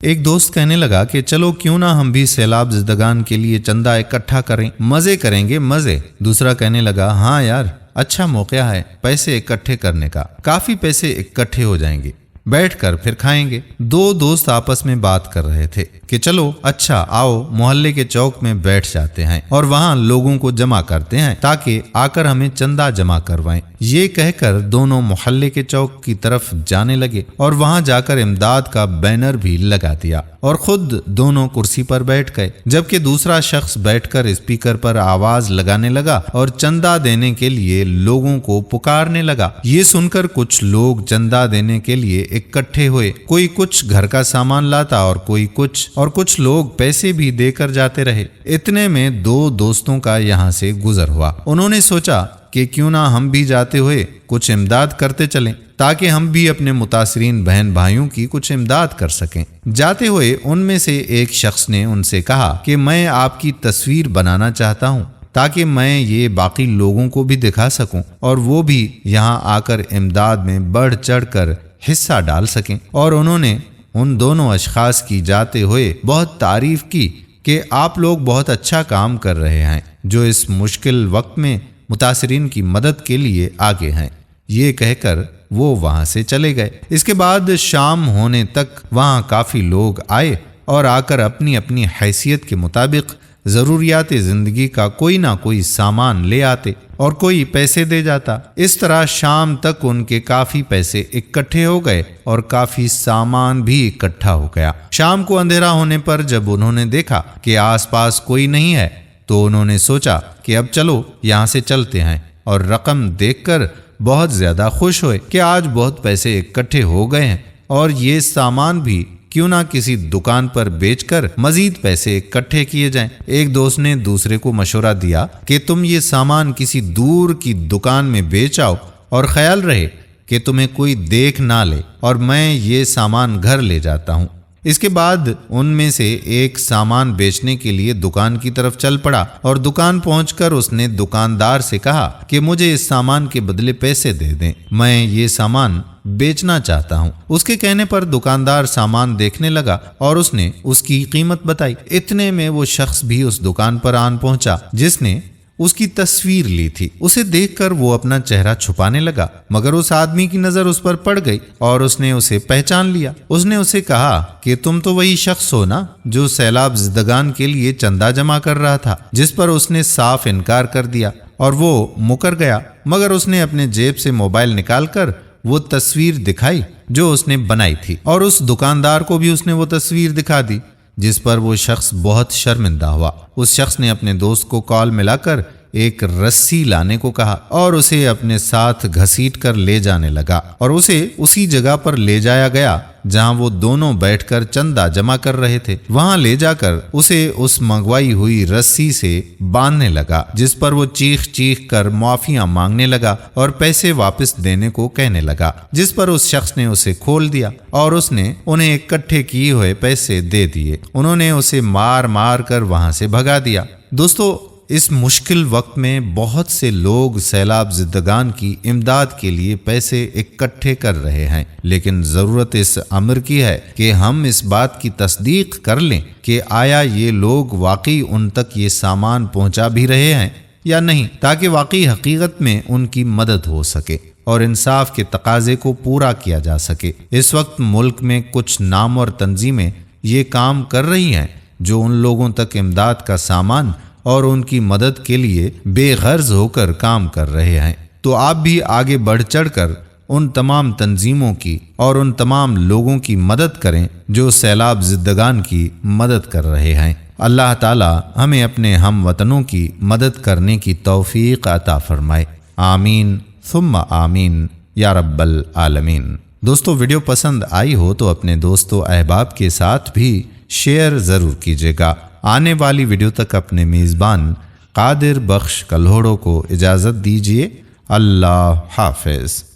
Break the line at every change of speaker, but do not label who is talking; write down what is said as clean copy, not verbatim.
ایک دوست کہنے لگا کہ چلو کیوں نہ ہم بھی سیلاب زدگان کے لیے چندہ اکٹھا کریں، مزے کریں گے مزے۔ دوسرا کہنے لگا ہاں یار اچھا موقع ہے پیسے اکٹھے کرنے کا، کافی پیسے اکٹھے ہو جائیں گے، بیٹھ کر پھر کھائیں گے۔ دو دوست آپس میں بات کر رہے تھے کہ چلو اچھا آؤ محلے کے چوک میں بیٹھ جاتے ہیں اور وہاں لوگوں کو جمع کرتے ہیں تاکہ آ کر ہمیں چندہ جمع کروائیں۔ یہ کہہ کر دونوں محلے کے چوک کی طرف جانے لگے اور وہاں جا کر امداد کا بینر بھی لگا دیا اور خود دونوں کرسی پر بیٹھ گئے، جبکہ دوسرا شخص بیٹھ کر اسپیکر پر آواز لگانے لگا اور چندہ دینے کے لیے لوگوں کو پکارنے لگا۔ یہ سن کر کچھ لوگ چندہ دینے کے لیے اکٹھے ہوئے، کوئی کچھ گھر کا سامان لاتا اور کوئی کچھ، اور کچھ لوگ پیسے بھی دے کر جاتے رہے۔ اتنے میں دو دوستوں کا یہاں سے گزر ہوا۔ انہوں نے سوچا کہ کیوں نہ ہم بھی جاتے ہوئے کچھ امداد کرتے چلیں تاکہ ہم بھی اپنے متاثرین بہن بھائیوں کی کچھ امداد کر سکیں۔ جاتے ہوئے ان میں سے ایک شخص نے ان سے کہا کہ میں آپ کی تصویر بنانا چاہتا ہوں تاکہ میں یہ باقی لوگوں کو بھی دکھا سکوں اور وہ بھی یہاں آ کر امداد میں بڑھ چڑھ کر حصہ ڈال سکیں۔ اور انہوں نے ان دونوں اشخاص کی جاتے ہوئے بہت تعریف کی کہ آپ لوگ بہت اچھا کام کر رہے ہیں جو اس مشکل وقت میں متاثرین کی مدد کے لیے آگے ہیں۔ یہ کہہ کر وہ وہاں سے چلے گئے۔ اس کے بعد شام ہونے تک وہاں کافی لوگ آئے اور آ کر اپنی اپنی حیثیت کے مطابق ضروریات زندگی کا کوئی نہ کوئی سامان لے آتے اور کوئی پیسے دے جاتا۔ اس طرح شام تک ان کے کافی پیسے اکٹھے ہو گئے اور کافی سامان بھی اکٹھا ہو گیا۔ شام کو اندھیرا ہونے پر جب انہوں نے دیکھا کہ آس پاس کوئی نہیں ہے تو انہوں نے سوچا کہ اب چلو یہاں سے چلتے ہیں، اور رقم دیکھ کر بہت زیادہ خوش ہوئے کہ آج بہت پیسے اکٹھے ہو گئے ہیں اور یہ سامان بھی کیوں نہ کسی دکان پر بیچ کر مزید پیسے اکٹھے کیے جائیں۔ ایک دوست نے دوسرے کو مشورہ دیا کہ تم یہ سامان کسی دور کی دکان میں بیچ آؤ اور خیال رہے کہ تمہیں کوئی دیکھ نہ لے، اور میں یہ سامان گھر لے جاتا ہوں۔ اس کے بعد ان میں سے ایک سامان بیچنے کے لیے دکان کی طرف چل پڑا اور دکان پہنچ کر اس نے دکاندار سے کہا کہ مجھے اس سامان کے بدلے پیسے دے دیں، میں یہ سامان بیچنا چاہتا ہوں۔ اس کے کہنے پر دکاندار سامان دیکھنے لگا اور اس نے اس کی قیمت بتائی۔ اتنے میں وہ شخص بھی اس دکان پر آن پہنچا جس نے اس کی تصویر لی تھی۔ اسے دیکھ کر وہ اپنا چہرہ چھپانے لگا، مگر اس آدمی کی نظر اس پر پڑ گئی اور اس نے اسے پہچان لیا۔ اس نے اسے کہا کہ تم تو وہی شخص ہو نا جو سیلاب زدگان کے لیے چندہ جمع کر رہا تھا، جس پر اس نے صاف انکار کر دیا اور وہ مکر گیا، مگر اس نے اپنے جیب سے موبائل نکال کر وہ تصویر دکھائی جو اس نے بنائی تھی، اور اس دکاندار کو بھی اس نے وہ تصویر دکھا دی، جس پر وہ شخص بہت شرمندہ ہوا۔ اس شخص نے اپنے دوست کو کال ملا کر ایک رسی لانے کو کہا اور اسے اپنے ساتھ گھسیٹ کر لے جانے لگا، اور اسے اسی جگہ پر لے جایا گیا جہاں وہ دونوں بیٹھ کر چندہ جمع کر رہے تھے۔ وہاں لے جا کر اسے اس منگوائی ہوئی رسی سے باندھنے لگا، جس پر وہ چیخ چیخ کر معافیاں مانگنے لگا اور پیسے واپس دینے کو کہنے لگا، جس پر اس شخص نے اسے کھول دیا اور اس نے انہیں اکٹھے کیے ہوئے پیسے دے دیے۔ انہوں نے اسے مار مار کر وہاں سے بھگا دیا۔ دوستو، اس مشکل وقت میں بہت سے لوگ سیلاب زدگان کی امداد کے لیے پیسے اکٹھے کر رہے ہیں، لیکن ضرورت اس امر کی ہے کہ ہم اس بات کی تصدیق کر لیں کہ آیا یہ لوگ واقعی ان تک یہ سامان پہنچا بھی رہے ہیں یا نہیں، تاکہ واقعی حقیقت میں ان کی مدد ہو سکے اور انصاف کے تقاضے کو پورا کیا جا سکے۔ اس وقت ملک میں کچھ نامور تنظیمیں یہ کام کر رہی ہیں جو ان لوگوں تک امداد کا سامان اور ان کی مدد کے لیے بے غرض ہو کر کام کر رہے ہیں۔ تو آپ بھی آگے بڑھ چڑھ کر ان تمام تنظیموں کی اور ان تمام لوگوں کی مدد کریں جو سیلاب زدگان کی مدد کر رہے ہیں۔ اللہ تعالی ہمیں اپنے ہم وطنوں کی مدد کرنے کی توفیق عطا فرمائے۔ آمین ثم آمین یا رب العالمین۔ دوستو، ویڈیو پسند آئی ہو تو اپنے دوستوں احباب کے ساتھ بھی شیئر ضرور کیجیے گا۔ آنے والی ویڈیو تک اپنے میزبان قادر بخش کلہوڑو کو اجازت دیجیے۔ اللہ حافظ۔